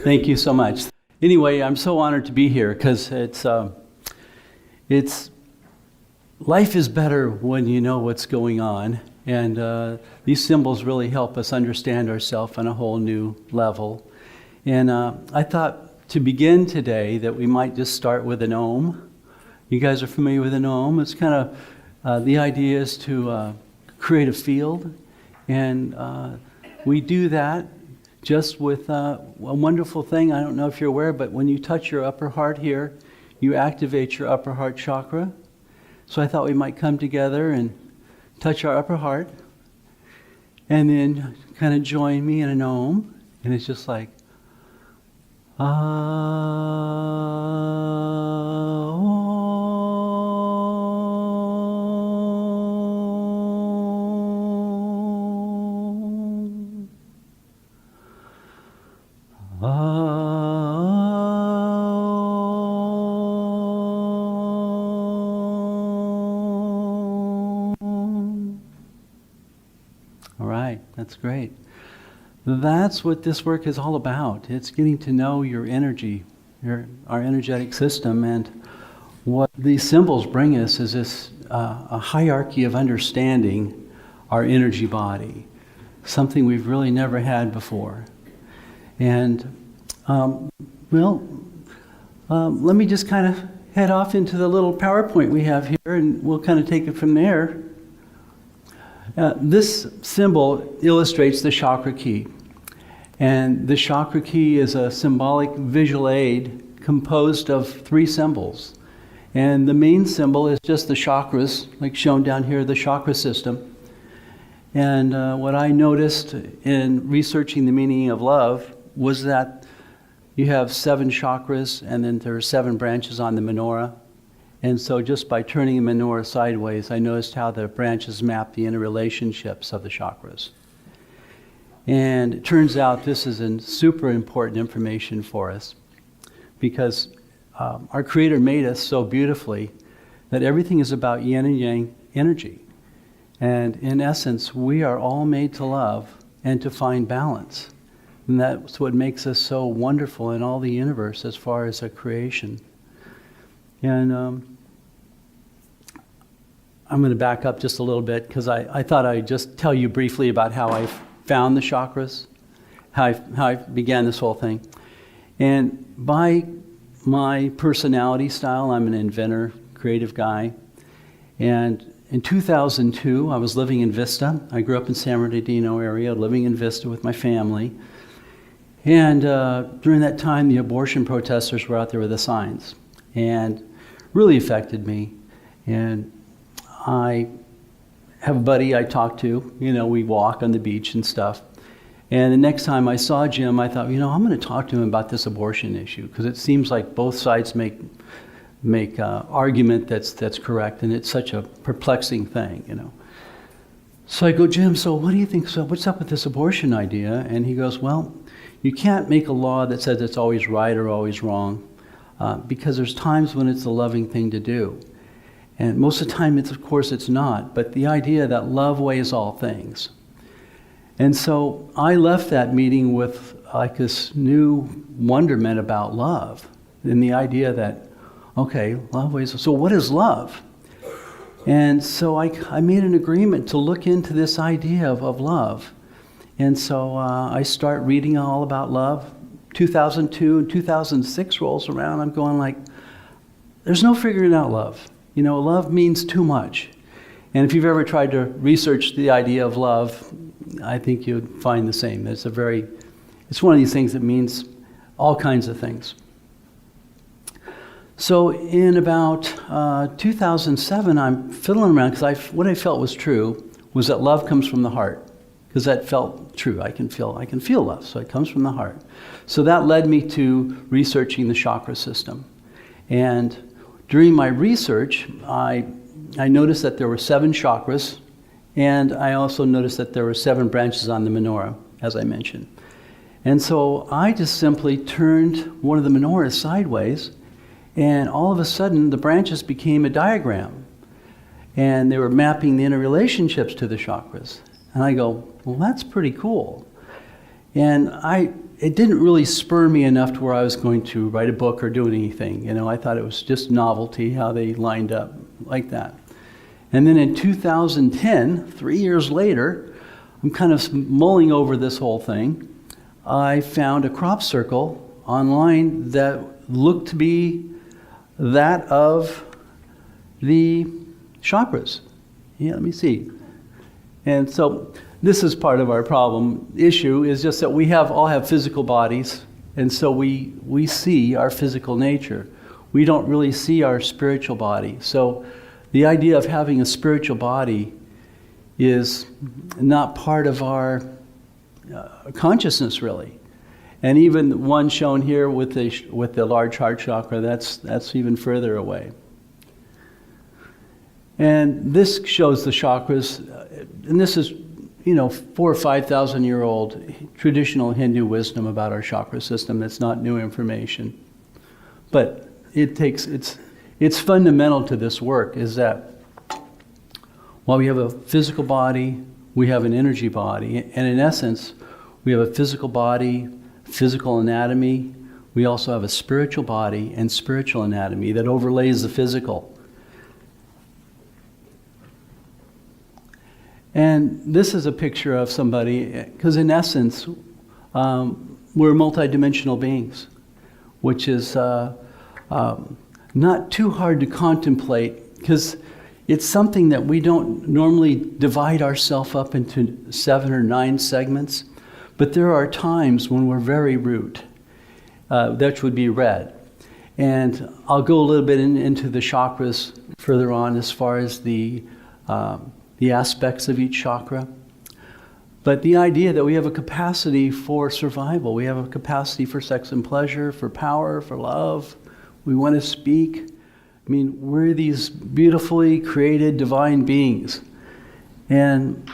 Thank you so much. Anyway, I'm so honored to be here because it's life is better when you know what's going on, and these symbols really help us understand ourselves on a whole new level. And I thought to begin today that we might just start with an Om. You guys are familiar with an Om? It's kind of the idea is to create a field, and we do that just with a wonderful thing. I don't know if you're aware, but when you touch your upper heart here, you activate your upper heart chakra. So I thought we might come together and touch our upper heart, and then kind of join me in an Om, and it's just like, All right, that's great. That's what this work is all about. It's getting to know your energy, our energetic system, and what these symbols bring us is this a hierarchy of understanding our energy body, something we've really never had before. And let me just kind of head off into the little PowerPoint we have here, and we'll kind of take it from there. This symbol illustrates the ChakraKey. And the ChakraKey is a symbolic visual aid composed of 3 symbols. And the main symbol is just the chakras, like shown down here, the chakra system. And what I noticed in researching the meaning of love was that you have 7 chakras, and then there are 7 branches on the menorah. And so just by turning the menorah sideways, I noticed how the branches map the interrelationships of the chakras. And it turns out this is super important information for us, because our Creator made us so beautifully that everything is about yin and yang energy. And in essence, we are all made to love and to find balance. And that's what makes us so wonderful in all the universe as far as a creation. And I'm going to back up just a little bit, because I thought I'd just tell you briefly about how I found the chakras, how I began this whole thing. And by my personality style, I'm an inventor, creative guy. And in 2002, I was living in Vista. I grew up in San Bernardino area, living in Vista with my family. And during that time, the abortion protesters were out there with the signs, and really affected me. And I have a buddy I talk to, we walk on the beach and stuff. And the next time I saw Jim, I thought, I'm going to talk to him about this abortion issue, because it seems like both sides make argument that's correct, and it's such a perplexing thing, So I go, Jim, so what do you think? So what's up with this abortion idea? And he goes, well, you can't make a law that says it's always right or always wrong, because there's times when it's the loving thing to do. And most of the time, of course, it's not. But the idea that love weighs all things. And so I left that meeting with like this new wonderment about love, and the idea that, okay, love weighs. So what is love? And so I made an agreement to look into this idea of love. And so I start reading all about love. 2002 and 2006 rolls around. I'm going like, there's no figuring out love. Love means too much. And if you've ever tried to research the idea of love, I think you'd find the same. It's one of these things that means all kinds of things. So in about 2007, I'm fiddling around, because what I felt was true was that love comes from the heart, because that felt true. I can feel love, so it comes from the heart. So that led me to researching the chakra system. And during my research, I noticed that there were 7 chakras, and I also noticed that there were 7 branches on the menorah, as I mentioned. And so I just simply turned one of the menorahs sideways, and all of a sudden the branches became a diagram, and they were mapping the interrelationships to the chakras. And I go, well, that's pretty cool. And it didn't really spur me enough to where I was going to write a book or do anything. You know, I thought it was just novelty how they lined up like that. And then in 2010, 3 years later, I'm kind of mulling over this whole thing. I found a crop circle online that looked to be that of the chakras. Yeah, let me see. And so this is part of our issue is just that we all have physical bodies, and so we see our physical nature. We don't really see our spiritual body. So the idea of having a spiritual body is not part of our consciousness, really. And even one shown here with the large heart chakra, that's even further away. And this shows the chakras, and this is 4,000 or 5,000 year old traditional Hindu wisdom about our chakra system. It's not new information, but it's fundamental to this work is that while we have a physical body, we have an energy body, and in essence, we have a physical body, physical anatomy. We also have a spiritual body and spiritual anatomy that overlays the physical. And this is a picture of somebody, because in essence, we're multidimensional beings, which is not too hard to contemplate, because it's something that we don't normally divide ourselves up into 7 or 9 segments, but there are times when we're very root, that would be red. And I'll go a little bit into the chakras further on as far as the aspects of each chakra. But the idea that we have a capacity for survival, we have a capacity for sex and pleasure, for power, for love, we want to speak. I mean, we're these beautifully created divine beings. And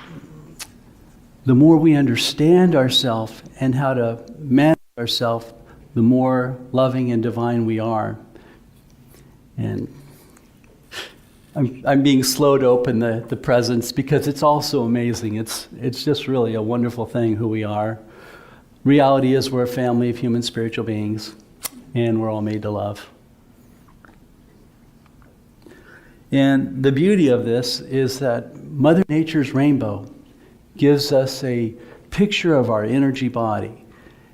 the more we understand ourselves and how to manage ourselves, the more loving and divine we are. And I'm being slow to open the presents because it's all so amazing. It's just really a wonderful thing who we are. Reality is we're a family of human spiritual beings, and we're all made to love. And the beauty of this is that Mother Nature's rainbow gives us a picture of our energy body.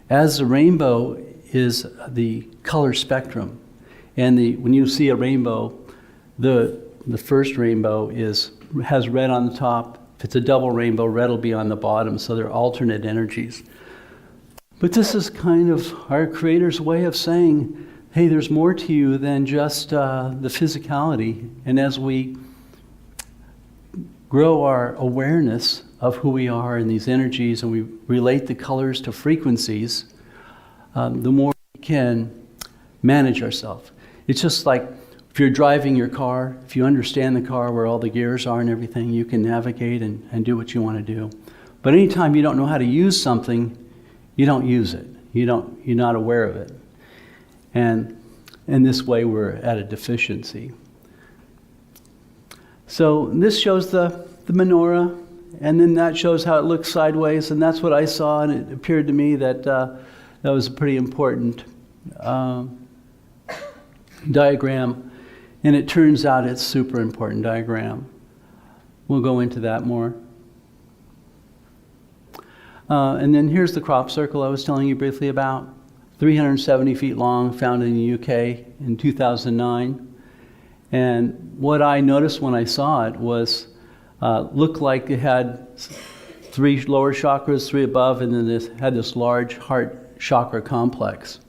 As the rainbow is the color spectrum, and when you see a rainbow, the first rainbow has red on the top. If it's a double rainbow, red will be on the bottom, so they're alternate energies. But this is kind of our Creator's way of saying, hey, there's more to you than just the physicality. And as we grow our awareness of who we are in these energies, and we relate the colors to frequencies, the more we can manage ourselves. It's just like if you're driving your car, if you understand the car, where all the gears are and everything, you can navigate and do what you want to do. But anytime you don't know how to use something, you don't use it. You're not aware of it. And in this way, we're at a deficiency. So this shows the menorah, and then that shows how it looks sideways, and that's what I saw, and it appeared to me that that was a pretty important diagram. And it turns out it's a super important diagram. We'll go into that more. And then here's the crop circle I was telling you briefly about. 370 feet long, found in the UK in 2009. And what I noticed when I saw it was, looked like it had 3 lower chakras, 3 above, and then it had this large heart chakra complex.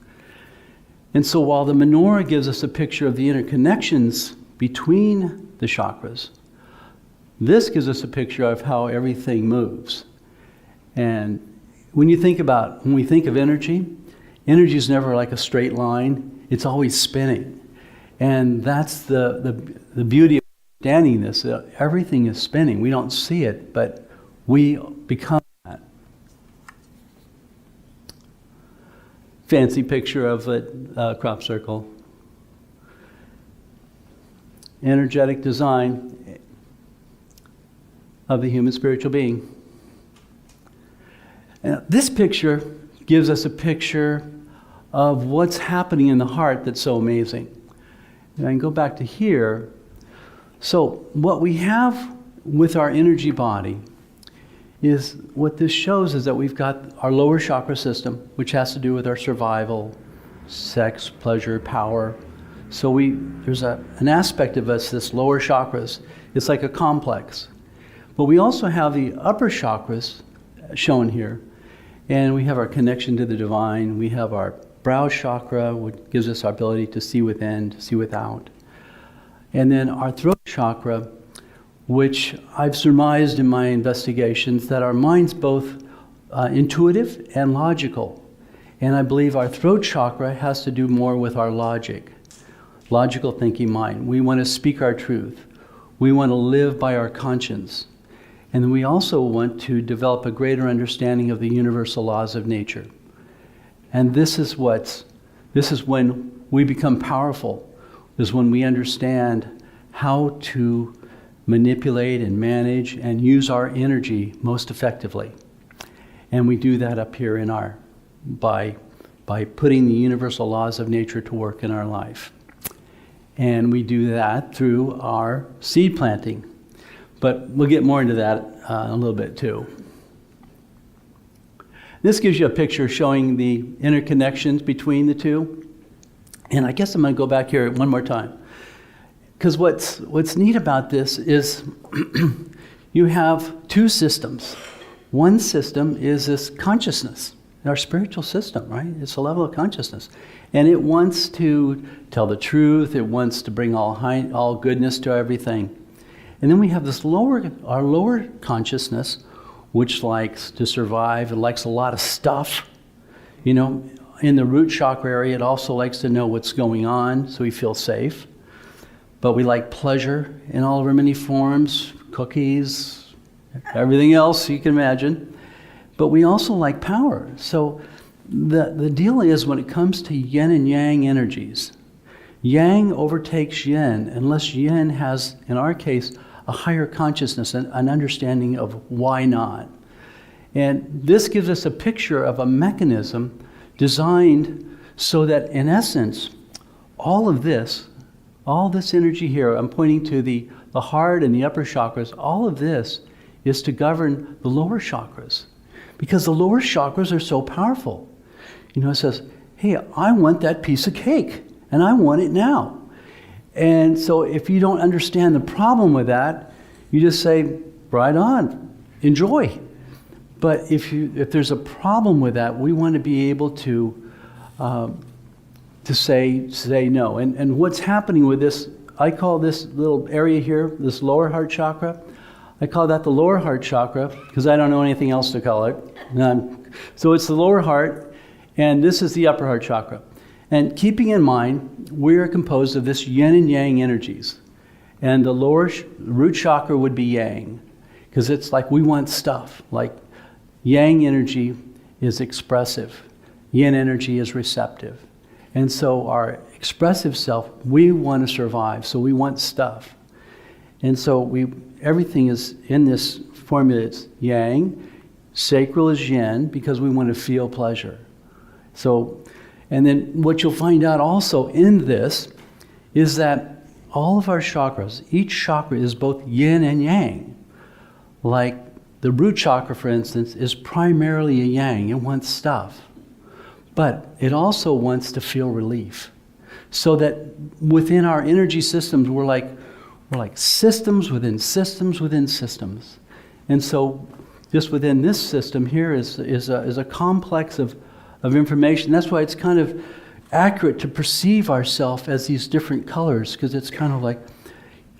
And so while the menorah gives us a picture of the interconnections between the chakras, this gives us a picture of how everything moves. And when we think of energy, energy is never like a straight line. It's always spinning. And that's the beauty of understanding this. Everything is spinning. We don't see it, but we become that. Fancy picture of a crop circle. Energetic design of the human spiritual being. Now, this picture gives us a picture of what's happening in the heart that's so amazing. And I can go back to here. So what we have with our energy body is, what this shows is that we've got our lower chakra system, which has to do with our survival, sex, pleasure, power. So there's an aspect of us, this lower chakras, it's like a complex. But we also have the upper chakras shown here. And we have our connection to the divine. We have our brow chakra, which gives us our ability to see within, to see without. And then our throat chakra, which I've surmised in my investigations that our mind's both intuitive and logical. And I believe our throat chakra has to do more with our logical thinking mind. We want to speak our truth. We want to live by our conscience. And then we also want to develop a greater understanding of the universal laws of nature. And this is when we become powerful, is when we understand how to manipulate and manage and use our energy most effectively. And we do that up here by putting the universal laws of nature to work in our life. And we do that through our seed planting. But we'll get more into that a little bit too. This gives you a picture showing the interconnections between the two. And I guess I'm going to go back here one more time. Because what's neat about this is you have two systems. One system is this consciousness, our spiritual system, right? It's a level of consciousness. And it wants to tell the truth. It wants to bring all goodness to everything. And then we have this our lower consciousness, which likes to survive. It likes a lot of stuff. You know, in the root chakra area, it also likes to know what's going on, so we feel safe. But we like pleasure in all of our many forms, cookies, everything else you can imagine. But we also like power. So the deal is, when it comes to yin and yang energies, yang overtakes yin unless yin has, in our case, a higher consciousness, an understanding of why not. And this gives us a picture of a mechanism designed so that, in essence, all this energy here, I'm pointing to the heart and the upper chakras, all of this is to govern the lower chakras. Because the lower chakras are so powerful. You know, it says, hey, I want that piece of cake, and I want it now. And so if you don't understand the problem with that, you just say, right on, enjoy. But if there's a problem with that, we want to be able to say no. And what's happening with this, I call this little area here, this lower heart chakra, I call that the lower heart chakra because I don't know anything else to call it. So it's the lower heart, and this is the upper heart chakra. And keeping in mind, we are composed of this yin and yang energies. And the lower root chakra would be yang, because it's like we want stuff. Like yang energy is expressive, yin energy is receptive. And so our expressive self, we want to survive, so we want stuff. And so everything is in this formula. It's yang, sacral is yin, because we want to feel pleasure. So, and then what you'll find out also in this is that all of our chakras, each chakra is both yin and yang. Like the root chakra, for instance, is primarily a yang. It wants stuff. But it also wants to feel relief. So that within our energy systems, we're like systems within systems within systems. And so just within this system here is a complex of information. That's why it's kind of accurate to perceive ourselves as these different colors, because it's kind of like,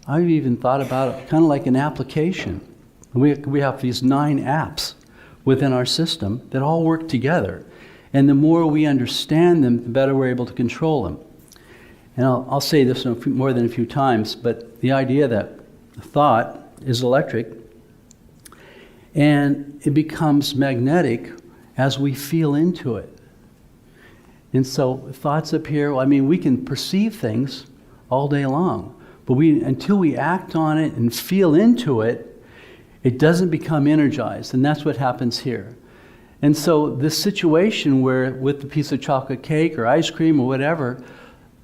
I've even thought about it kind of like an application. We have these 9 apps within our system that all work together. And the more we understand them, the better we're able to control them. And I'll say this more than a few times, but the idea that thought is electric and it becomes magnetic as we feel into it. And so thoughts up here, I mean, we can perceive things all day long, but until we act on it and feel into it, it doesn't become energized. And that's what happens here. And so this situation where with the piece of chocolate cake or ice cream or whatever,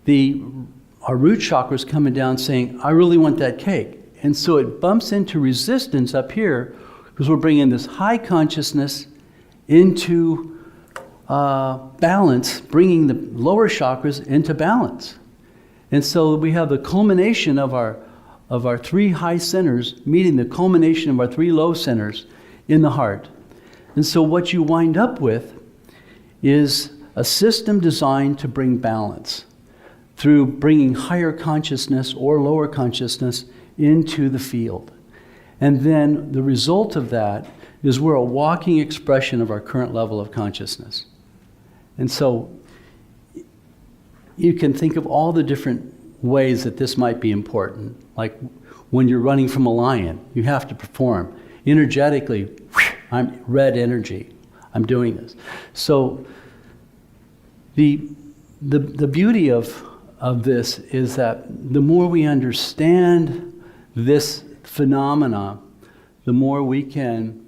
our root chakra is coming down saying, I really want that cake. And so it bumps into resistance up here because we're bringing this high consciousness into balance, bringing the lower chakras into balance. And so we have the culmination of our three high centers meeting the culmination of our three low centers in the heart. And so what you wind up with is a system designed to bring balance through bringing higher consciousness or lower consciousness into the field. And then the result of that is we're a walking expression of our current level of consciousness. And so you can think of all the different ways that this might be important. Like when you're running from a lion, you have to perform. Energetically, I'm red energy. I'm doing this. So the beauty of this is that the more we understand this phenomena, the more we can,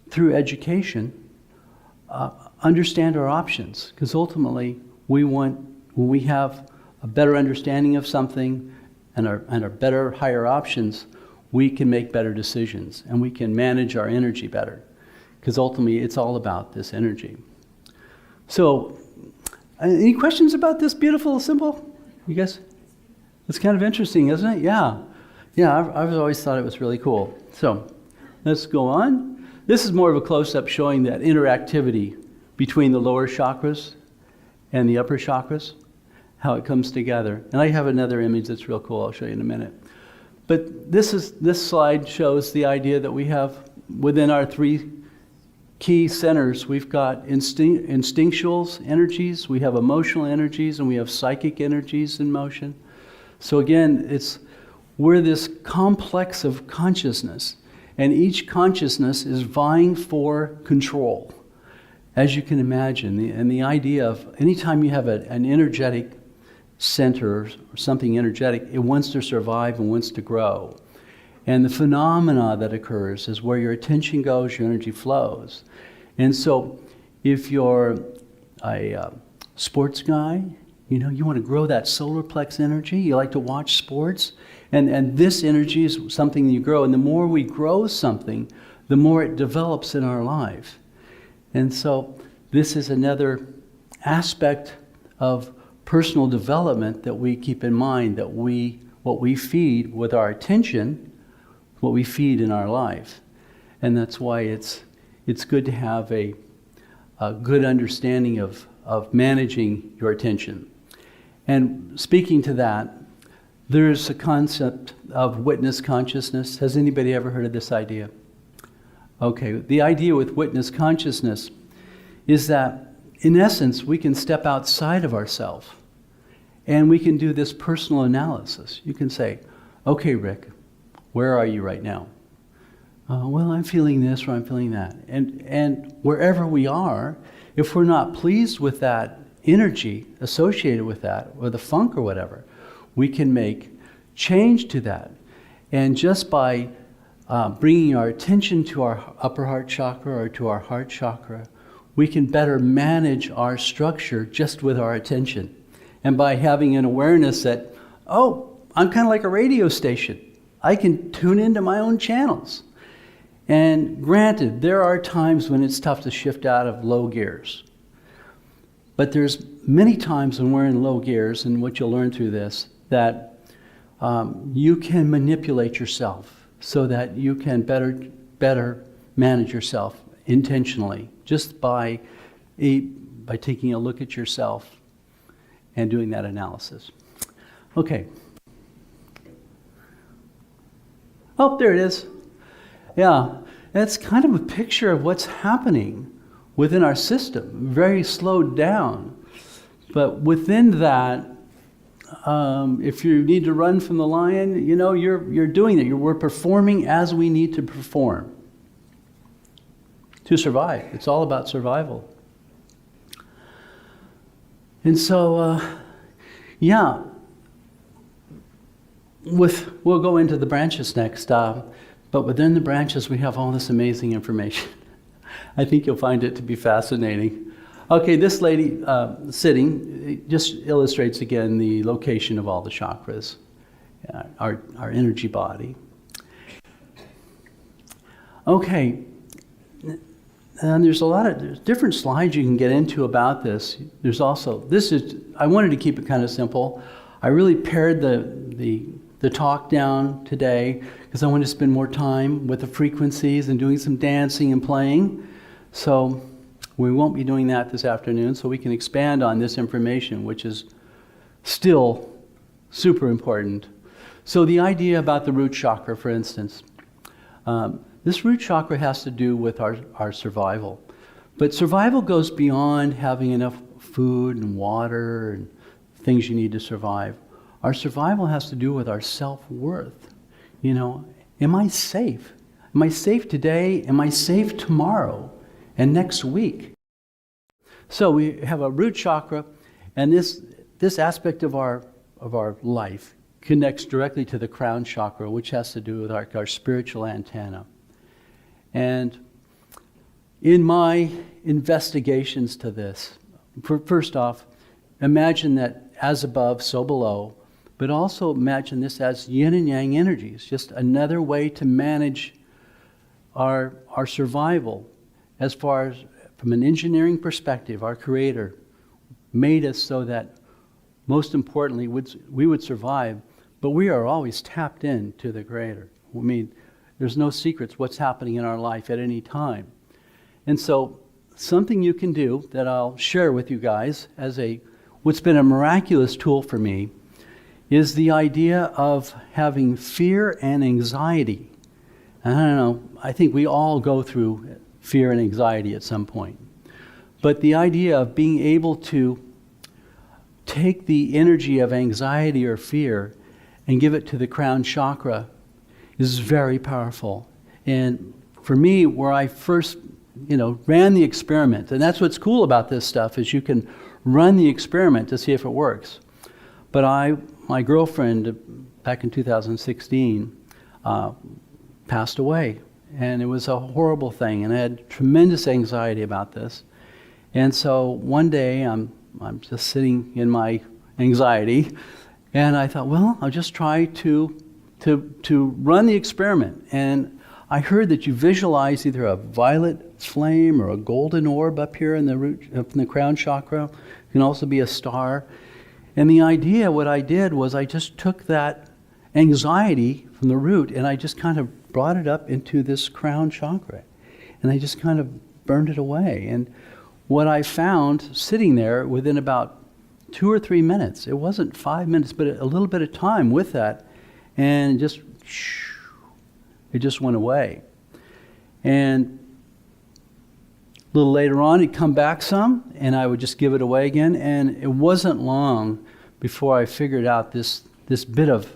through education, understand our options. Because ultimately, when we have a better understanding of something and our better, higher options, we can make better decisions and we can manage our energy better. Because ultimately, it's all about this energy. So, any questions about this beautiful symbol? You guys? It's kind of interesting, isn't it? Yeah. I've always thought it was really cool. So, let's go on. This is more of a close-up showing that interactivity between the lower chakras and the upper chakras, how it comes together. And I have another image that's real cool. I'll show you in a minute. But this slide shows the idea that we have within our three key centers, we've got instinctual energies, we have emotional energies, and we have psychic energies in motion. So again, we're this complex of consciousness, and each consciousness is vying for control, as you can imagine. And the idea of anytime you have an energetic center or something energetic, it wants to survive and wants to grow. And the phenomena that occurs is where your attention goes, your energy flows. And so if you're a sports guy, you want to grow that solar plex energy, you like to watch sports, and this energy is something you grow. And the more we grow something, the more it develops in our life. And so this is another aspect of personal development that we keep in mind, that what we feed with our attention, what we feed in our life. And that's why it's good to have a good understanding of managing your attention. And speaking to that, there's a concept of witness consciousness. Has anybody ever heard of this idea? Okay, the idea with witness consciousness is that, in essence, we can step outside of ourselves and we can do this personal analysis. You can say, okay, Rick, where are you right now? Well, I'm feeling this or I'm feeling that. And wherever we are, if we're not pleased with that energy associated with that, or the funk or whatever, we can make change to that. And just by bringing our attention to our upper heart chakra or to our heart chakra, we can better manage our structure just with our attention. And by having an awareness that, oh, I'm kind of like a radio station. I can tune into my own channels. And granted, there are times when it's tough to shift out of low gears. But there's many times when we're in low gears, and what you'll learn through this, that you can manipulate yourself so that you can better manage yourself intentionally, just by taking a look at yourself and doing that analysis. Okay. Oh, there it is. Yeah, that's kind of a picture of what's happening within our system, very slowed down. But within that, if you need to run from the lion, you're doing it. We're performing as we need to perform to survive. It's all about survival. And so, we'll go into the branches next. But within the branches, we have all this amazing information. I think you'll find it to be fascinating. Okay, this lady sitting, it just illustrates again the location of all the chakras, our energy body. Okay, and there's a lot of different slides you can get into about this. There's also, I wanted to keep it kind of simple. I really pared the talk down today because I wanted to spend more time with the frequencies and doing some dancing and playing. So we won't be doing that this afternoon, so we can expand on this information, which is still super important. So the idea about the root chakra, for instance, this root chakra has to do with our survival. But survival goes beyond having enough food and water and things you need to survive. Our survival has to do with our self-worth. You know, am I safe? Am I safe today? Am I safe tomorrow and next week? So we have a root chakra, and this aspect of our life connects directly to the crown chakra, which has to do with our spiritual antenna. And in my investigations to this, first off, imagine that as above, so below, but also imagine this as yin and yang energies, just another way to manage our survival. As far as from an engineering perspective, our Creator made us so that, most importantly, we would survive, but we are always tapped in to the Creator. I mean, there's no secrets what's happening in our life at any time. And so something you can do that I'll share with you guys as what's been a miraculous tool for me is the idea of having fear and anxiety. And I don't know, I think we all go through fear and anxiety at some point. But the idea of being able to take the energy of anxiety or fear and give it to the crown chakra is very powerful. And for me, where I first, ran the experiment, and that's what's cool about this stuff, is you can run the experiment to see if it works. But my girlfriend, back in 2016, passed away. And it was a horrible thing, and I had tremendous anxiety about this. And so one day, I'm just sitting in my anxiety, and I thought, well, I'll just try to run the experiment. And I heard that you visualize either a violet flame or a golden orb up here in the crown chakra. It can also be a star. And the idea, what I did was I just took that anxiety from the root and I just kind of brought it up into this crown chakra. And I just kind of burned it away. And what I found sitting there within about 2 or 3 minutes, it wasn't 5 minutes, but a little bit of time with that, and it just went away. And a little later on, it'd come back some, and I would just give it away again. And it wasn't long before I figured out this bit of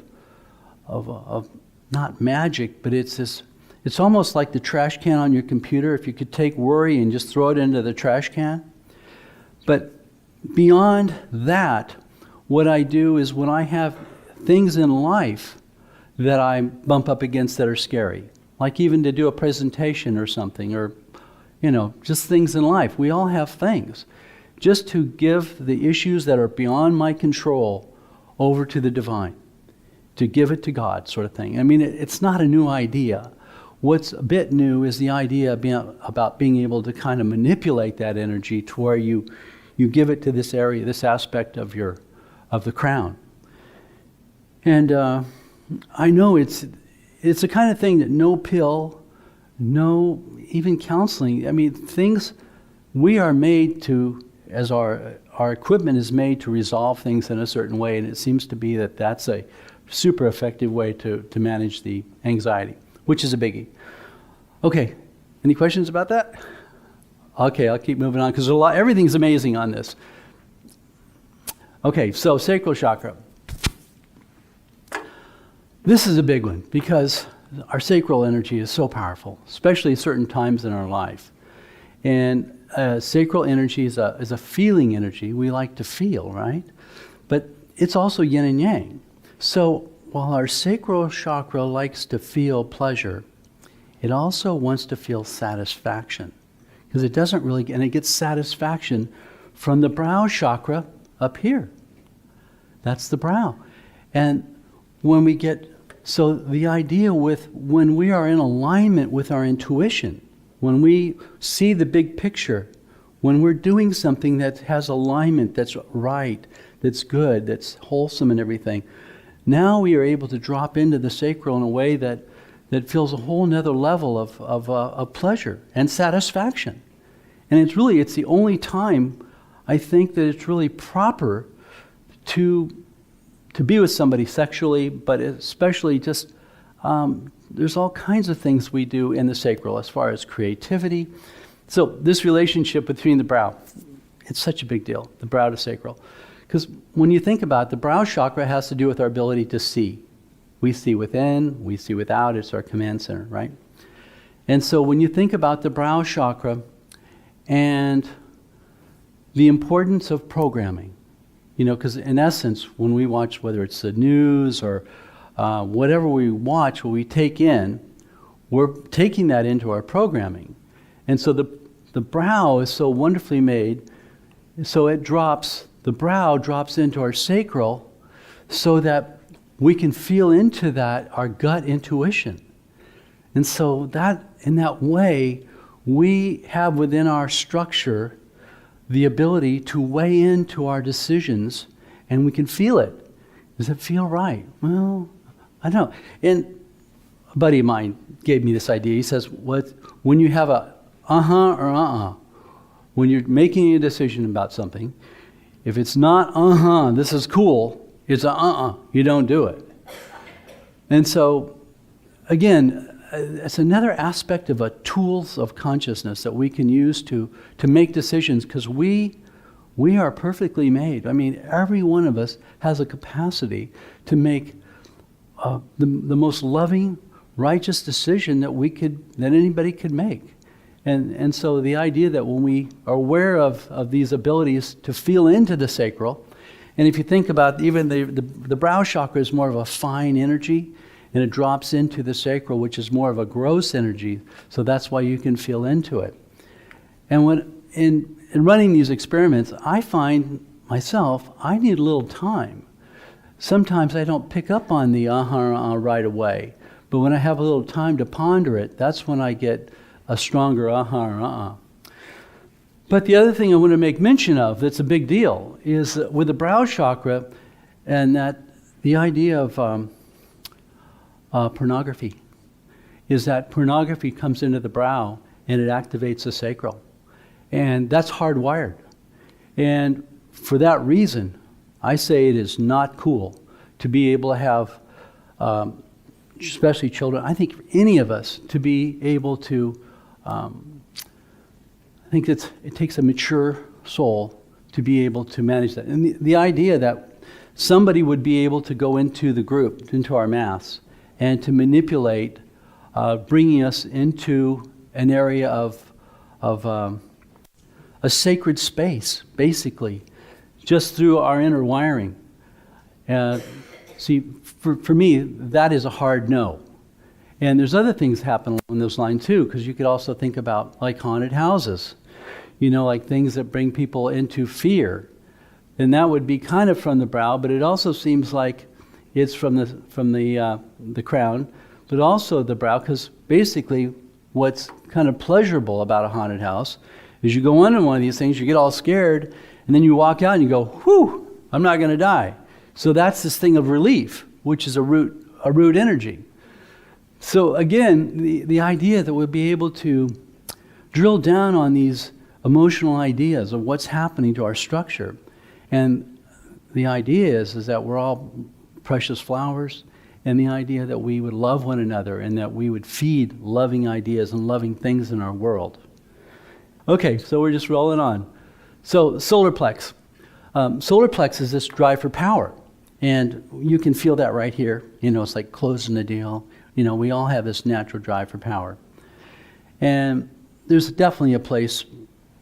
not magic, but it's almost like the trash can on your computer. If you could take worry and just throw it into the trash can. But beyond that, what I do is when I have things in life that I bump up against that are scary, like even to do a presentation or something, or just things in life. We all have things. Just to give the issues that are beyond my control over to the divine, to give it to God, sort of thing. I mean, it's not a new idea. What's a bit new is the idea about being able to kind of manipulate that energy to where you give it to this area, this aspect of the crown. And I know it's the kind of thing that no pill, no even counseling, I mean, things we are made to, as our equipment is made to resolve things in a certain way, and it seems to be that's a super effective way to manage the anxiety, which is a biggie. Okay, any questions about that? Okay, I'll keep moving on because everything's amazing on this. Okay, so sacral chakra. This is a big one because our sacral energy is so powerful, especially at certain times in our life. And sacral energy is a feeling energy. We like to feel, right? But it's also yin and yang. So while our sacral chakra likes to feel pleasure, it also wants to feel satisfaction. because it doesn't really, and it gets satisfaction from the brow chakra up here. That's the brow. And when we get, so the idea with when we are in alignment with our intuition, when we see the big picture, when we're doing something that has alignment, that's right, that's good, that's wholesome and everything, now we are able to drop into the sacral in a way that feels a whole nother level of pleasure and satisfaction. And it's the only time I think that it's really proper to be with somebody sexually, but especially just, there's all kinds of things we do in the sacral as far as creativity. So this relationship between the brow, it's such a big deal, the brow to sacral. Because when you think about it, the brow chakra has to do with our ability to see. We see within, we see without, it's our command center, right? And so when you think about the brow chakra and the importance of programming, because in essence, when we watch, whether it's the news or whatever we watch, what we take in, we're taking that into our programming. And so the brow is so wonderfully made, so the brow drops into our sacral so that we can feel into that, our gut intuition. And so that, in that way, we have within our structure the ability to weigh into our decisions, and we can feel it. Does it feel right? Well, I don't know. And a buddy of mine gave me this idea. He says, when you have a or when you're making a decision about something, if it's not this is cool, it's you don't do it. And so, again, it's another aspect of a tools of consciousness that we can use to make decisions, because we are perfectly made. I mean, every one of us has a capacity to make the most loving, righteous decision that anybody could make. And so the idea that when we are aware of these abilities to feel into the sacral, and if you think about even the brow chakra is more of a fine energy, and it drops into the sacral, which is more of a gross energy, so that's why you can feel into it. And when in running these experiments, I find myself, I need a little time. Sometimes I don't pick up on the right away, but when I have a little time to ponder it, that's when I get a stronger But the other thing I want to make mention of that's a big deal is that with the brow chakra, and that the idea of pornography is that pornography comes into the brow and it activates the sacral. And that's hardwired. And for that reason, I say it is not cool to be able to have, especially children, I think any of us, to be able to, I think it takes a mature soul to be able to manage that. And the idea that somebody would be able to go into the group, into our mass, and to manipulate, bringing us into an area of a sacred space, basically, just through our inner wiring. See, for me, that is a hard no. And there's other things happen along those lines too, because you could also think about like haunted houses, like things that bring people into fear. And that would be kind of from the brow, but it also seems like it's from the crown, but also the brow, because basically what's kind of pleasurable about a haunted house is you go into one of these things, you get all scared, and then you walk out and you go, whew, I'm not going to die. So that's this thing of relief, which is a root energy. So again, the idea that we'll be able to drill down on these emotional ideas of what's happening to our structure. And the idea is that we're all precious flowers, and the idea that we would love one another and that we would feed loving ideas and loving things in our world. Okay, so we're just rolling on. So solar plex. Solar plex is this drive for power. And you can feel that right here. It's like closing the deal. We all have this natural drive for power. And there's definitely a place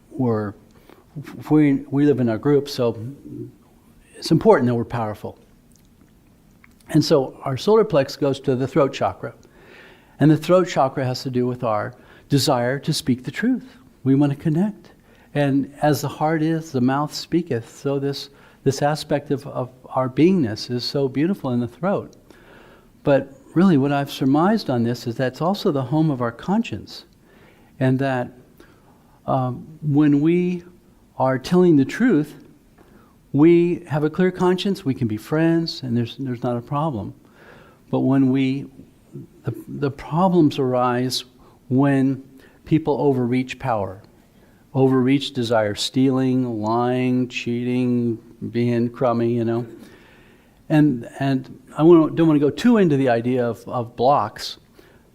where we live in our group, so it's important that we're powerful. And so our solar plex goes to the throat chakra. And the throat chakra has to do with our desire to speak the truth. We want to connect. And as the heart is, the mouth speaketh. So this aspect of our beingness is so beautiful in the throat. But really what I've surmised on this is that's also the home of our conscience. And that when we are telling the truth, we have a clear conscience, we can be friends, and there's not a problem. But when the problems arise when people overreach power, overreach desire, stealing, lying, cheating, being crummy, And I don't want to go too into the idea of blocks,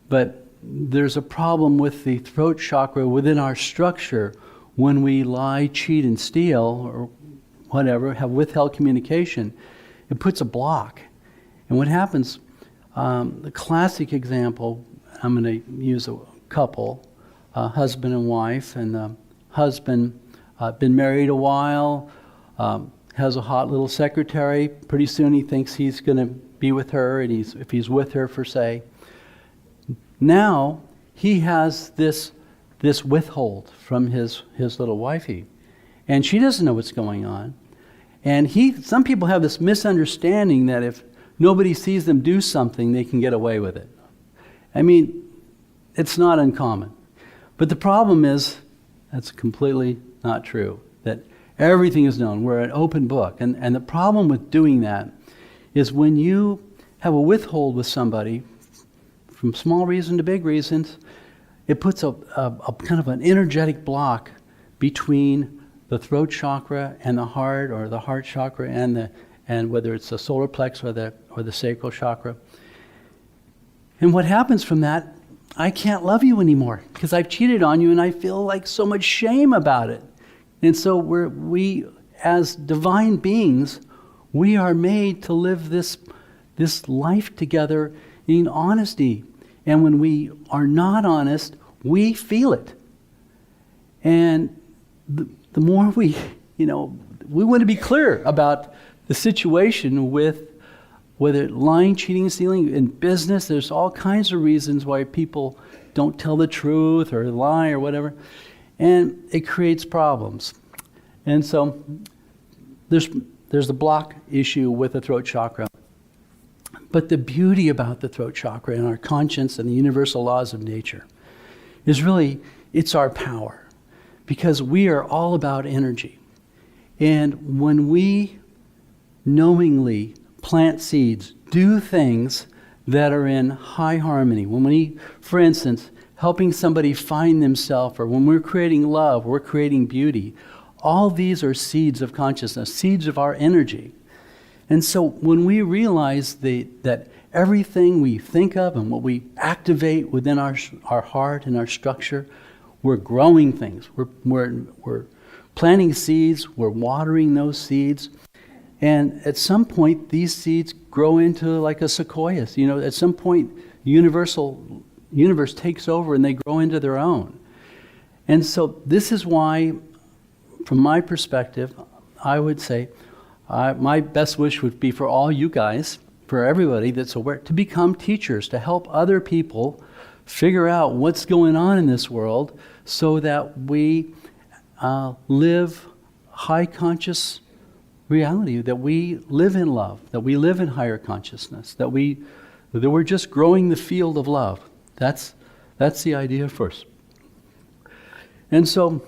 but there's a problem with the throat chakra within our structure when we lie, cheat, and steal, or whatever, have withheld communication. It puts a block. And what happens, the classic example, I'm going to use a couple, husband and wife, and the husband been married a while, has a hot little secretary. Pretty soon he thinks he's going to be with her, and if he's with her for, say, now he has this withhold from his little wifey, and she doesn't know what's going on. And some people have this misunderstanding that if nobody sees them do something, they can get away with it. I mean, it's not uncommon. But the problem is, that's completely not true, that everything is known. We're an open book. And the problem with doing that is when you have a withhold with somebody, from small reason to big reasons, it puts a kind of an energetic block between the throat chakra and the heart, or the heart chakra and whether it's the solar plex or the sacral chakra. And what happens from that, I can't love you anymore because I've cheated on you and I feel like so much shame about it. And so we as divine beings, we are made to live this life together in honesty. And when we are not honest, we feel it. And the more we want to be clear about the situation with whether lying, cheating, stealing in business. There's all kinds of reasons why people don't tell the truth or lie or whatever. And it creates problems. And so there's the block issue with the throat chakra. But the beauty about the throat chakra and our conscience and the universal laws of nature is really, it's our power. Because we are all about energy. And when we knowingly plant seeds, do things that are in high harmony, when we, for instance, helping somebody find themselves, or when we're creating love, we're creating beauty, all these are seeds of consciousness, seeds of our energy. And so when we realize that everything we think of and what we activate within our heart and our structure, we're growing things. We're planting seeds. We're watering those seeds. And at some point, these seeds grow into like a sequoia. At some point, the universe takes over and they grow into their own. And so this is why, from my perspective, I would say my best wish would be for all you guys, for everybody that's aware, to become teachers, to help other people figure out what's going on in this world so that we live high conscious reality, that we live in love, that we live in higher consciousness, that we're just growing the field of love. That's the idea first. And so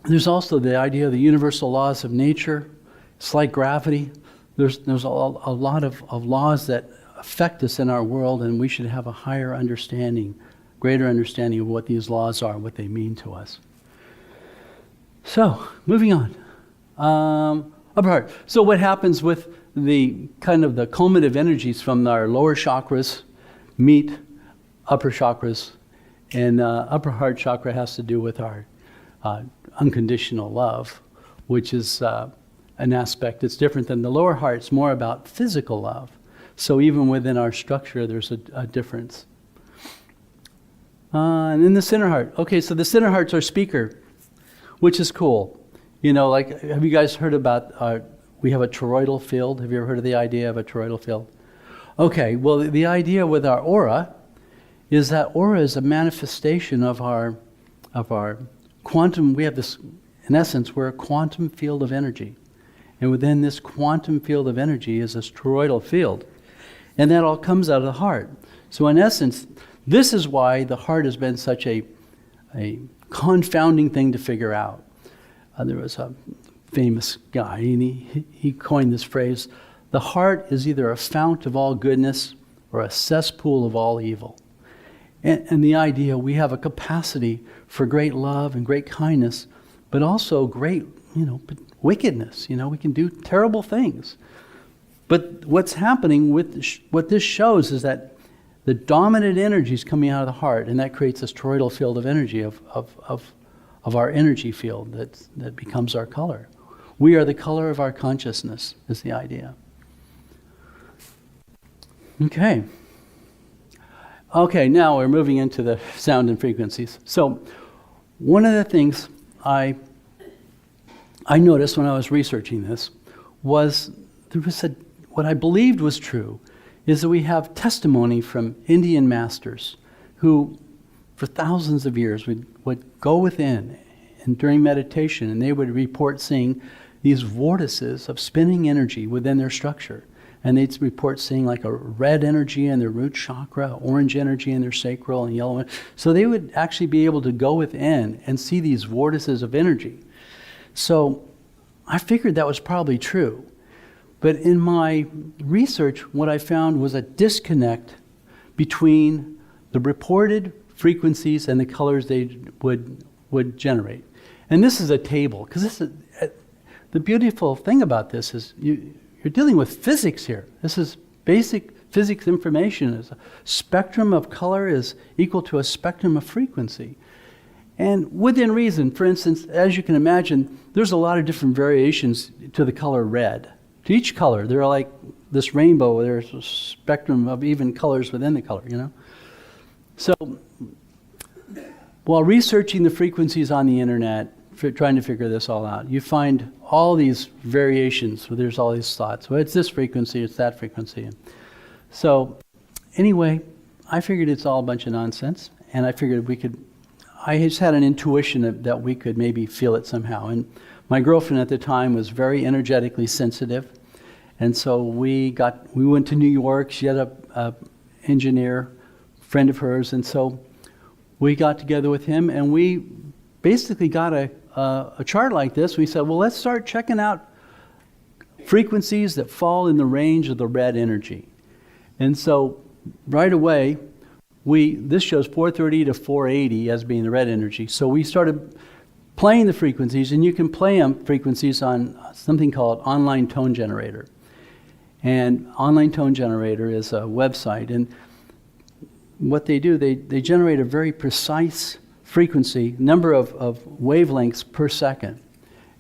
there's also the idea of the universal laws of nature. It's like gravity. There's a lot of laws that affect us in our world, and we should have a higher understanding, greater understanding of what these laws are, what they mean to us. So, moving on. Upper heart. So what happens with the kind of the culminative energies from our lower chakras meet upper chakras, and upper heart chakra has to do with our unconditional love, which is an aspect that's different than the lower heart. It's more about physical love. So even within our structure, there's a difference. And then the center heart. Okay, so the center heart's our speaker, which is cool. Have you guys heard about, we have a toroidal field? Have you ever heard of the idea of a toroidal field? Okay, well, the idea with our aura is that aura is a manifestation of our quantum. We have this, in essence, we're a quantum field of energy. And within this quantum field of energy is a toroidal field. And that all comes out of the heart. So in essence, this is why the heart has been such a confounding thing to figure out. There was a famous guy, and he coined this phrase, the heart is either a fount of all goodness or a cesspool of all evil. And the idea, we have a capacity for great love and great kindness, but also great, wickedness. We can do terrible things. But what's happening with what this shows is that the dominant energy is coming out of the heart, and that creates this toroidal field of energy of our energy field that becomes our color. We are the color of our consciousness, is the idea. Okay, now we're moving into the sound and frequencies. So one of the things I noticed when I was researching this was there was what I believed was true is that we have testimony from Indian masters who, for thousands of years, would go within and during meditation, and they would report seeing these vortices of spinning energy within their structure. And they'd report seeing like a red energy in their root chakra, orange energy in their sacral, and yellow. So they would actually be able to go within and see these vortices of energy. So I figured that was probably true. But in my research, what I found was a disconnect between the reported frequencies and the colors they would generate. And this is a table, because this is the beautiful thing about this is you're dealing with physics here. This is basic physics information. A spectrum of color is equal to a spectrum of frequency. And within reason, for instance, as you can imagine, there's a lot of different variations to the color red. To each color, they're like this rainbow. There's a spectrum of even colors within the color, So while researching the frequencies on the internet, trying to figure this all out, you find all these variations where there's all these thoughts. Well, it's this frequency, it's that frequency. So anyway, I figured it's all a bunch of nonsense, and I figured I just had an intuition that we could maybe feel it somehow. And my girlfriend at the time was very energetically sensitive, and so we went to New York. She had a engineer friend of hers, and so we got together with him, and we basically got a chart like this. We said, well, let's start checking out frequencies that fall in the range of the red energy. And so right away, this shows 430 to 480 as being the red energy. So we started playing the frequencies, and you can play them frequencies on something called Online Tone Generator. And Online Tone Generator is a website, and what they do, they generate a very precise frequency, number of wavelengths per second.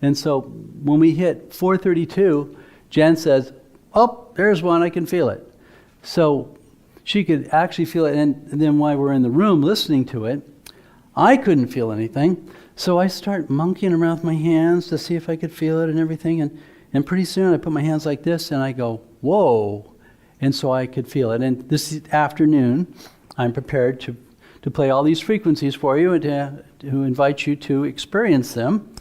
And so when we hit 432, Jen says, oh, there's one, I can feel it. So she could actually feel it, and then while we're in the room listening to it, I couldn't feel anything. So I start monkeying around with my hands to see if I could feel it and everything, and pretty soon I put my hands like this and I go, whoa, and so I could feel it. And this afternoon, I'm prepared to play all these frequencies for you and to invite you to experience them.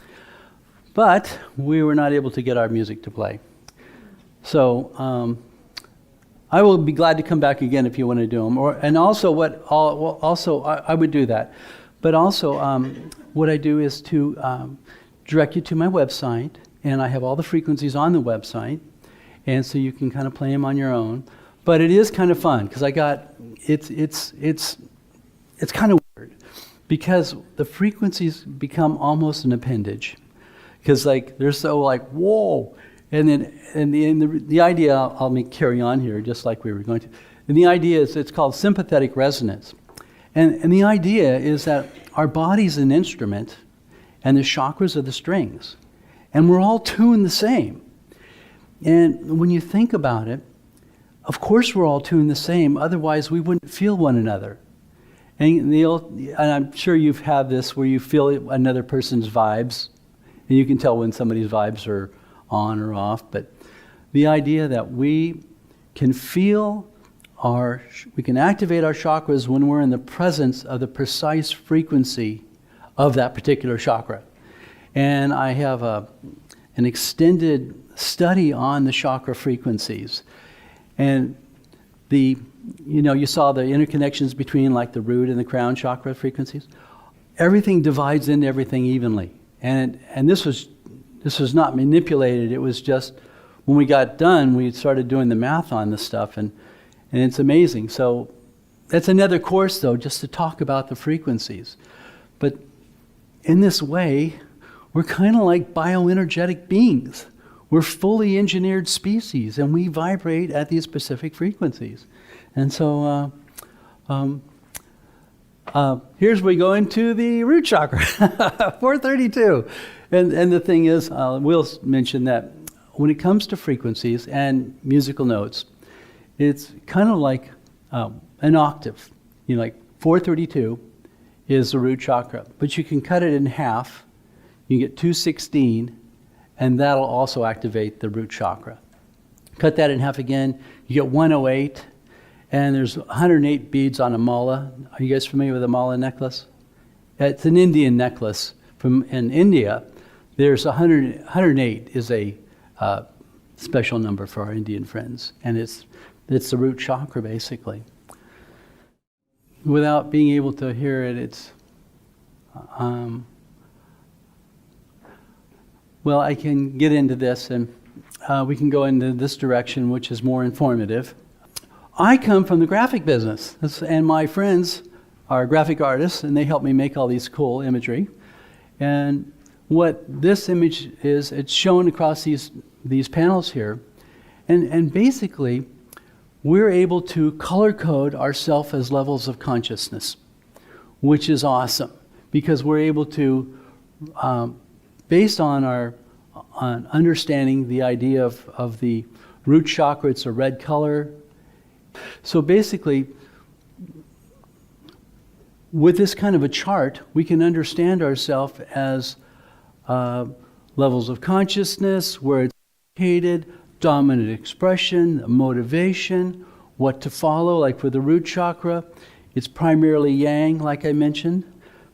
But we were not able to get our music to play. So I will be glad to come back again if you want to do them. I would do that. But also, what I do is to direct you to my website, and I have all the frequencies on the website, and so you can kind of play them on your own. But it is kind of fun because it's kind of weird because the frequencies become almost an appendage, because they're so whoa, and the idea I'll carry on here just like we were going to, and the idea is it's called sympathetic resonance, and the idea is that our body's an instrument, and the chakras are the strings, and we're all tuned the same. And when you think about it, of course we're all tuned the same, otherwise we wouldn't feel one another. And I'm sure you've had this where you feel another person's vibes, and you can tell when somebody's vibes are on or off, but the idea that we can activate our chakras when we're in the presence of the precise frequency of that particular chakra. And I have an extended study on the chakra frequencies. And you saw the interconnections between like the root and the crown chakra frequencies. Everything divides into everything evenly. And this was not manipulated. It was just, when we got done, we started doing the math on this stuff, and it's amazing. So that's another course, though, just to talk about the frequencies. But in this way, we're kind of like bioenergetic beings. We're fully engineered species, and we vibrate at these specific frequencies. And so here's we go into the root chakra, 432. And the thing is, we'll mention that when it comes to frequencies and musical notes, it's kind of like an octave. Like 432 is the root chakra, but you can cut it in half. You get 216, and that'll also activate the root chakra. Cut that in half again, you get 108, and there's 108 beads on a mala. Are you guys familiar with a mala necklace? It's an Indian necklace in India. There's 108 is a special number for our Indian friends, and it's the root chakra, basically. Without being able to hear it, it's... well, I can get into this, and we can go into this direction, which is more informative. I come from the graphic business, and my friends are graphic artists, and they help me make all these cool imagery. And what this image is, it's shown across these panels here. And basically, we're able to color code ourselves as levels of consciousness, which is awesome, because we're able to, based on understanding the idea of the root chakra, it's a red color. So basically, with this kind of a chart, we can understand ourselves as levels of consciousness, where it's located, dominant expression, motivation, what to follow. Like for the root chakra, it's primarily yang, like I mentioned,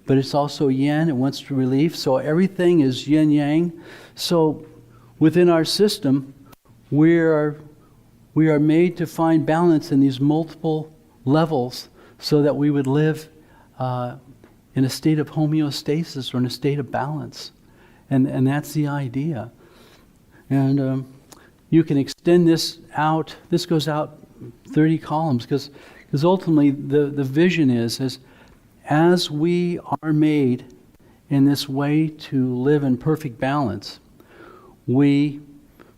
but it's also yin. It wants to relief. So everything is yin yang. So within our system, we are made to find balance in these multiple levels, so that we would live in a state of homeostasis, or in a state of balance. And that's the idea. And you can extend this out. This goes out 30 columns, because ultimately the vision is as we are made in this way to live in perfect balance, we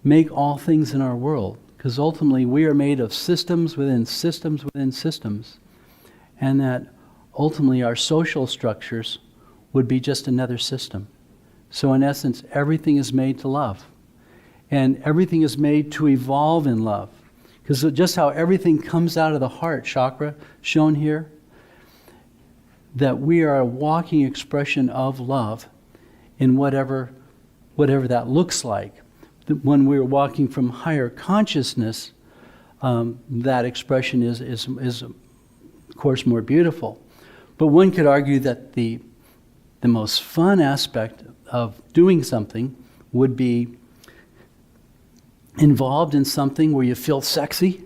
make all things in our world. Because ultimately we are made of systems within systems within systems. And that ultimately our social structures would be just another system. So in essence, everything is made to love. And everything is made to evolve in love. Because just how everything comes out of the heart chakra, shown here, that we are a walking expression of love in whatever that looks like. When we're walking from higher consciousness, that expression is of course more beautiful. But one could argue that the most fun aspect of doing something would be involved in something where you feel sexy,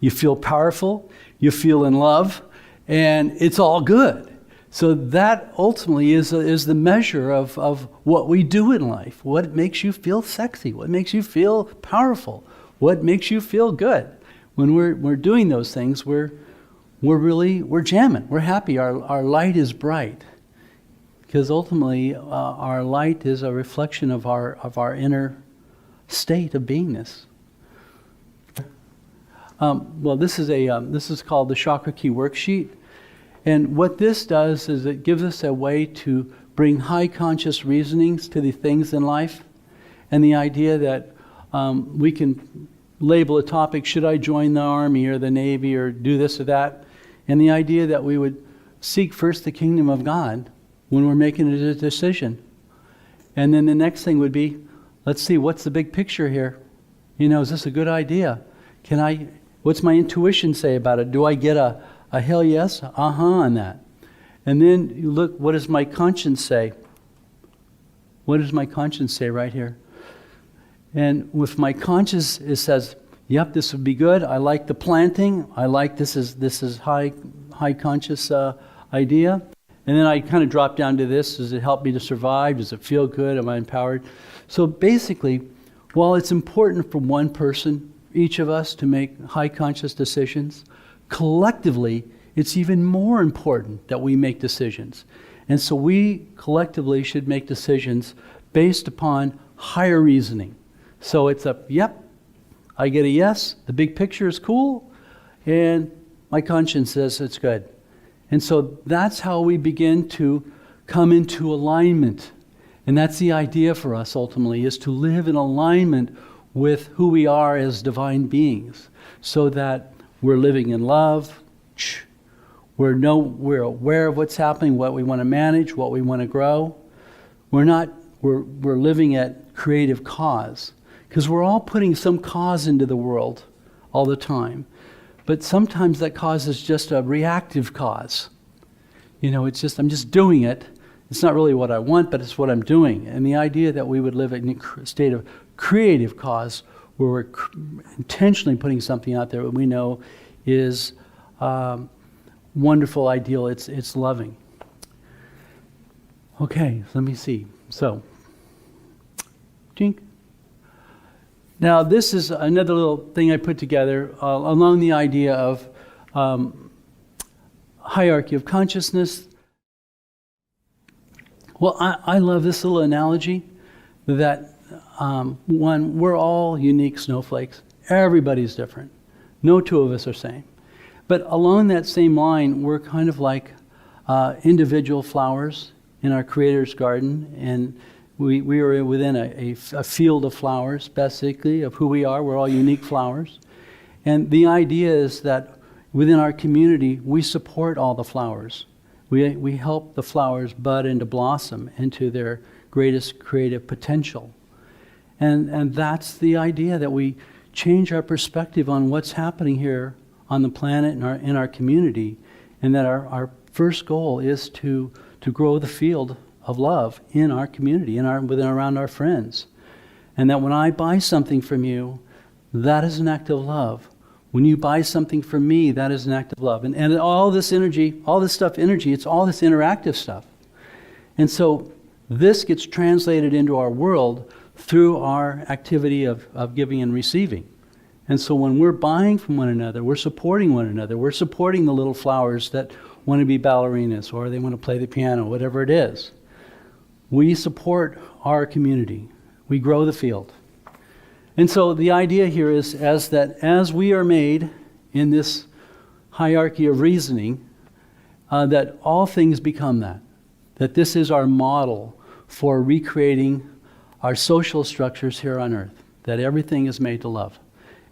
you feel powerful, you feel in love, and it's all good. So that ultimately is the measure of what we do in life. What makes you feel sexy? What makes you feel powerful? What makes you feel good? When we're doing those things, we're jamming. We're happy. Our light is bright, because ultimately our light is a reflection of our inner state of beingness. Well, this is called the ChakraKey worksheet. And what this does is it gives us a way to bring high conscious reasonings to the things in life, and the idea that we can label a topic, should I join the Army or the Navy or do this or that, and the idea that we would seek first the kingdom of God when we're making a decision. And then the next thing would be, let's see, what's the big picture here? Is this a good idea? What's my intuition say about it? Do I get a hell yes, on that? And then you look, what does my conscience say? What does my conscience say right here? And with my conscience, it says, yep, this would be good. I like the planting. I like this is high conscious idea. And then I kind of drop down to this. Does it help me to survive? Does it feel good? Am I empowered? So basically, while it's important for one person, each of us, to make high conscious decisions, collectively, it's even more important that we make decisions. And so we collectively should make decisions based upon higher reasoning. So it's yep, I get a yes, the big picture is cool, and my conscience says it's good. And so that's how we begin to come into alignment. And that's the idea for us ultimately, is to live in alignment with who we are as divine beings, so that we're living in love, we're aware of what's happening, what we want to manage, what we want to grow. We're living at creative cause, because we're all putting some cause into the world all the time. But sometimes that cause is just a reactive cause. It's just, I'm just doing it. It's not really what I want, but it's what I'm doing. And the idea that we would live in a state of creative cause, where we're intentionally putting something out there that we know is wonderful, ideal, it's loving. Okay, let me see. So, tink. Now this is another little thing I put together along the idea of hierarchy of consciousness. Well, I love this little analogy that we're all unique snowflakes. Everybody's different. No two of us are same. But along that same line, we're kind of like individual flowers in our Creator's garden, and we are within a field of flowers, basically, of who we are. We're all unique flowers. And the idea is that within our community, we support all the flowers. We help the flowers bud and to blossom into their greatest creative potential. And that's the idea, that we change our perspective on what's happening here on the planet and in our community, and that our first goal is to grow the field of love in our community, within around our friends. And that when I buy something from you, that is an act of love. When you buy something from me, that is an act of love. And all this energy, all this stuff, it's all this interactive stuff. And so this gets translated into our world through our activity of giving and receiving. And so when we're buying from one another, we're supporting one another. We're supporting the little flowers that want to be ballerinas, or they want to play the piano, whatever it is. We support our community. We grow the field. And so the idea here is as we are made in this hierarchy of reasoning, that all things become that this is our model for recreating our social structures here on earth, that everything is made to love.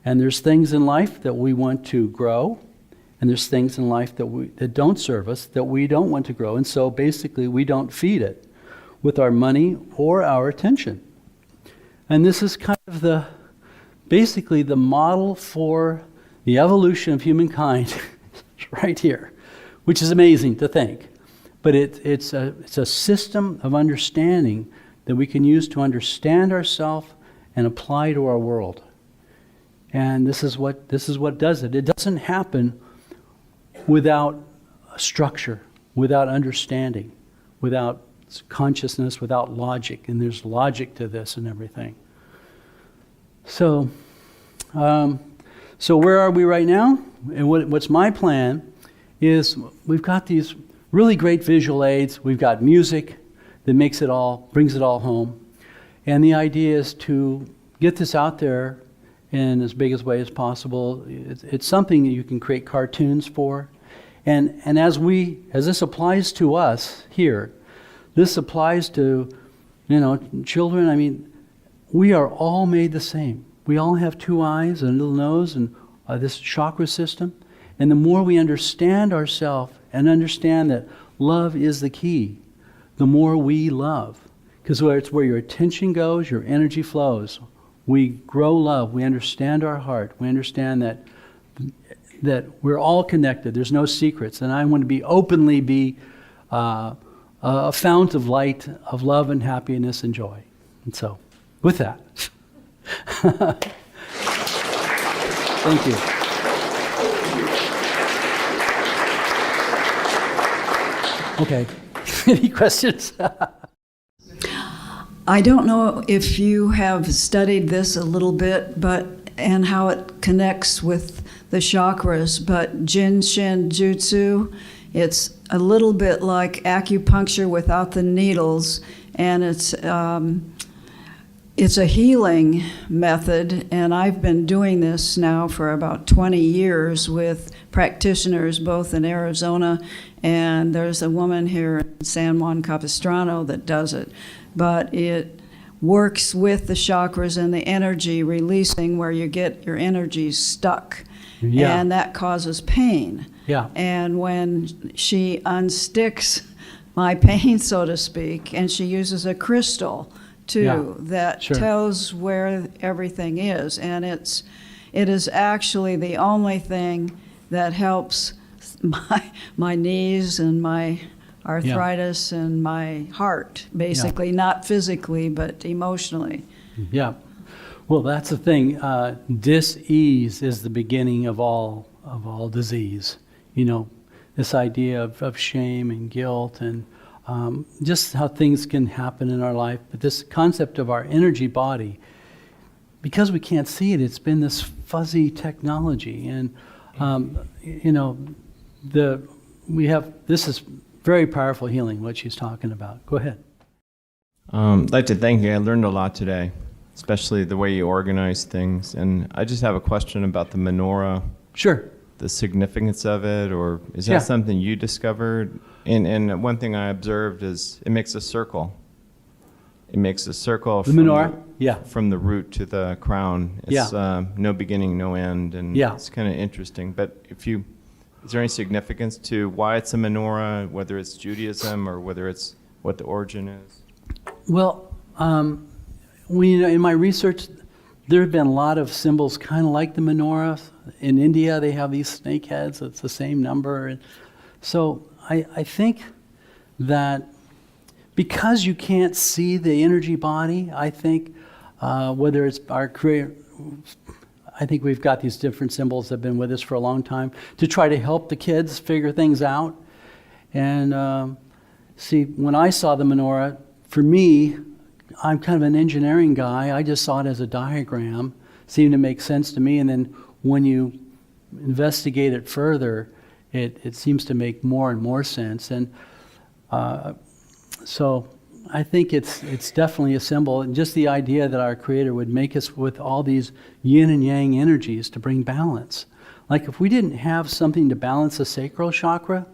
And there's things in life that we want to grow, and there's things in life that don't serve us, that we don't want to grow. And so basically we don't feed it with our money or our attention. And this is kind of basically the model for the evolution of humankind right here, which is amazing to think. But it's a system of understanding that we can use to understand ourselves and apply to our world. And this is what does it. It doesn't happen without a structure, without understanding, without consciousness, without logic. And there's logic to this and everything. So where are we right now? And what's my plan is we've got these really great visual aids. We've got music that brings it all home. And the idea is to get this out there in as big a way as possible. It's something that you can create cartoons for. And as this applies to us here, this applies to, children. I mean, we are all made the same. We all have two eyes and a little nose and this chakra system. And the more we understand ourselves and understand that love is the key, the more we love. Because it's where your attention goes, your energy flows. We grow love. We understand our heart. We understand that we're all connected. There's no secrets. And I want to openly be a fount of light, of love and happiness and joy. And so, with that, thank you. Okay, any questions? I don't know if you have studied this a little bit, and how it connects with the chakras, but Jin Shin Jutsu, it's a little bit like acupuncture without the needles, and it's a healing method, and I've been doing this now for about 20 years with practitioners both in Arizona, and there's a woman here in San Juan Capistrano that does it. But it works with the chakras and the energy releasing where you get your energy stuck. Yeah. And that causes pain. Yeah. And when she unsticks my pain, so to speak, and she uses a crystal too, that tells where everything is. And it is actually the only thing that helps my knees and my arthritis and my heart, basically, not physically, but emotionally. Yeah. Well, that's the thing. Dis-ease is the beginning of all disease. You know, this idea of shame and guilt and just how things can happen in our life. But this concept of our energy body, because we can't see it, it's been this fuzzy technology. And, you know, this is very powerful healing, what she's talking about. Go ahead. I'd like to thank you. I learned a lot today, especially the way you organize things. And I just have a question about the menorah. Sure. The significance of it, or is that something you discovered? And one thing I observed is it makes a circle. It makes a circle the menorah? From the root to the crown. It's no beginning, no end, and it's kind of interesting. But is there any significance to why it's a menorah, whether it's Judaism or whether it's what the origin is? Well, in my research, there have been a lot of symbols kind of like the menorah. In India, they have these snake heads. It's the same number. And so I think that because you can't see the energy body, I think whether it's our career, I think we've got these different symbols that have been with us for a long time to try to help the kids figure things out. And see, when I saw the menorah, for me, I'm kind of an engineering guy. I just saw it as a diagram, seemed to make sense to me. And then when you investigate it further, it seems to make more and more sense. And so I think it's definitely a symbol, and just the idea that our Creator would make us with all these yin and yang energies to bring balance. Like if we didn't have something to balance the sacral chakra,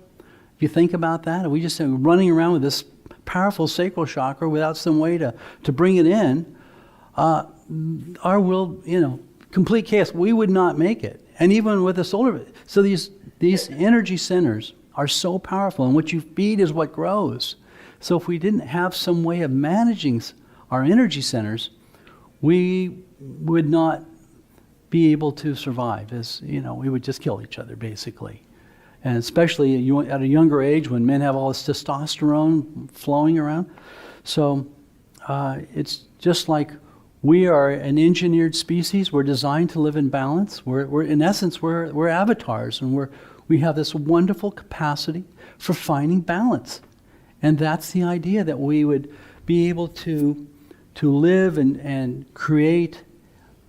if you think about that, we just running around with this powerful sacral chakra without some way to bring it in, our world, complete chaos. We would not make it. And even with the solar, so these energy centers are so powerful, and what you feed is what grows. So if we didn't have some way of managing our energy centers, we would not be able to survive. We would just kill each other, basically. And especially at a younger age when men have all this testosterone flowing around. So it's just like we are an engineered species. We're designed to live in balance. We're in essence, we're avatars, and we have this wonderful capacity for finding balance. And that's the idea, that we would be able to live and create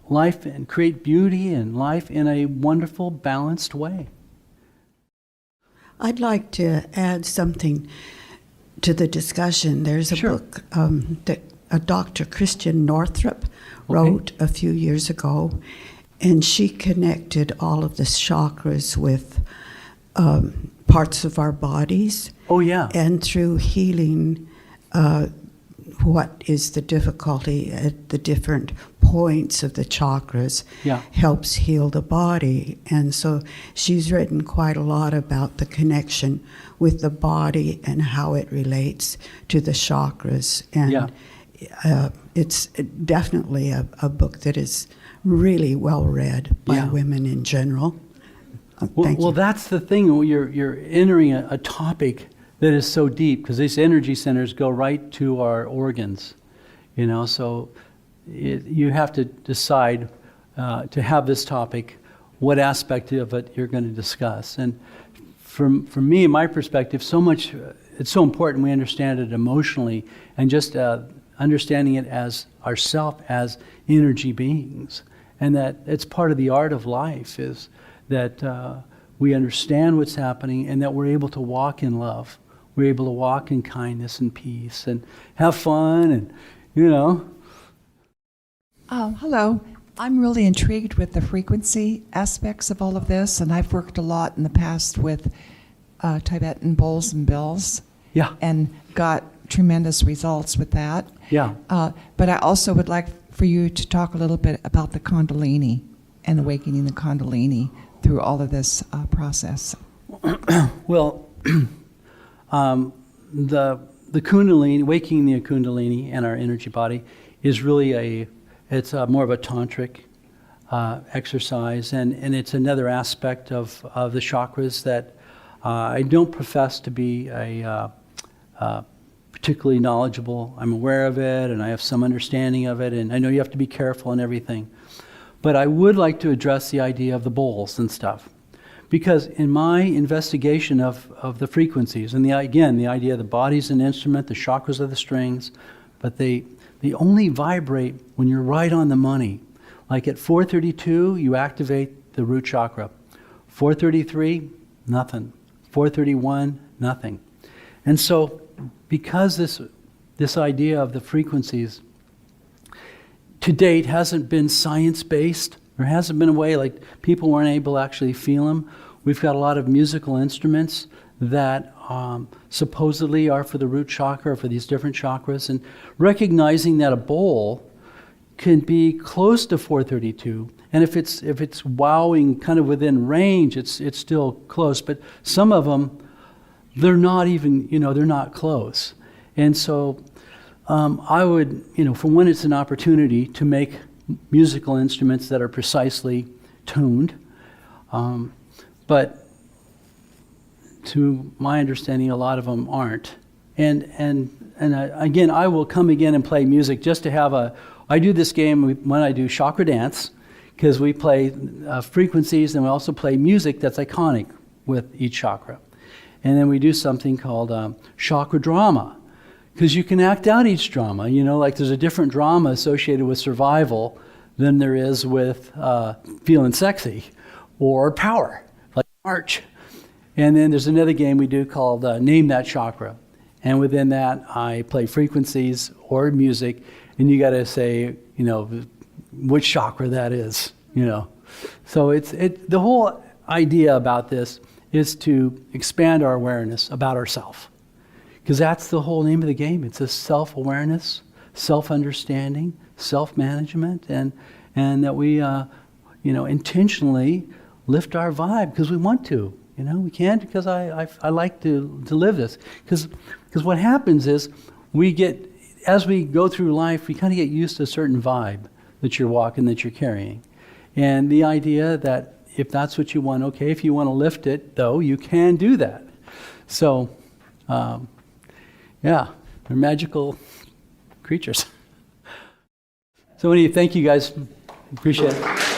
life and create beauty and life in a wonderful, balanced way. I'd like to add something to the discussion. There's a book that a Dr. Christian Northrup wrote a few years ago, and she connected all of the chakras with parts of our bodies. Oh, yeah. And through healing, what is the difficulty at the different points of the chakras helps heal the body. And so she's written quite a lot about the connection with the body and how it relates to the chakras. And it's definitely a book that is really well read by women in general. Well, that's the thing. You're entering a topic that is so deep, because these energy centers go right to our organs, you know, so you have to decide to have this topic, what aspect of it you're going to discuss. And from me, my perspective, so much, it's so important we understand it emotionally, and just understanding it as ourself, as energy beings, and that it's part of the art of life, is that we understand what's happening, and that we're able to walk in love. We're able to walk in kindness and peace and have fun, and, you know. Hello. I'm really intrigued with the frequency aspects of all of this, and I've worked a lot in the past with Tibetan bowls and bills. Yeah. And got tremendous results with that. Yeah. But I also would like for you to talk a little bit about the Kundalini and awakening the Kundalini through all of this process. Well, the Kundalini, waking the Kundalini and our energy body is really it's more of a tantric exercise, and it's another aspect of the chakras that I don't profess to be particularly knowledgeable. I'm aware of it, and I have some understanding of it, and I know you have to be careful and everything. But I would like to address the idea of the bowls and stuff. Because in my investigation of the frequencies, and the idea of the body's an instrument, the chakras are the strings, but they only vibrate when you're right on the money. Like at 432, you activate the root chakra. 433, nothing. 431, nothing. And so, because this idea of the frequencies to date hasn't been science-based, there hasn't been a way, like people weren't able to actually feel them. We've got a lot of musical instruments that supposedly are for the root chakra, or for these different chakras, and recognizing that a bowl can be close to 432, and if it's wowing kind of within range, it's still close. But some of them, they're not even, they're not close. And so I would, for one, it's an opportunity to make musical instruments that are precisely tuned. But to my understanding, a lot of them aren't. And again, I will come again and play music just to have I do this game when I do chakra dance, because we play frequencies, and we also play music that's iconic with each chakra. And then we do something called chakra drama, because you can act out each drama. Like there's a different drama associated with survival than there is with feeling sexy or power, like March. And then there's another game we do called Name That Chakra. And within that, I play frequencies or music, and you got to say, which chakra that is, So the whole idea about this is to expand our awareness about ourselves. Because that's the whole name of the game. It's a self-awareness, self-understanding, self-management, and that we, intentionally lift our vibe because we want to. We can't because I like to live this. Because what happens is as we go through life, we kind of get used to a certain vibe that you're walking, that you're carrying. And the idea that if that's what you want, okay, if you want to lift it, though, you can do that. So, they're magical creatures. So anyway, thank you guys. Appreciate it.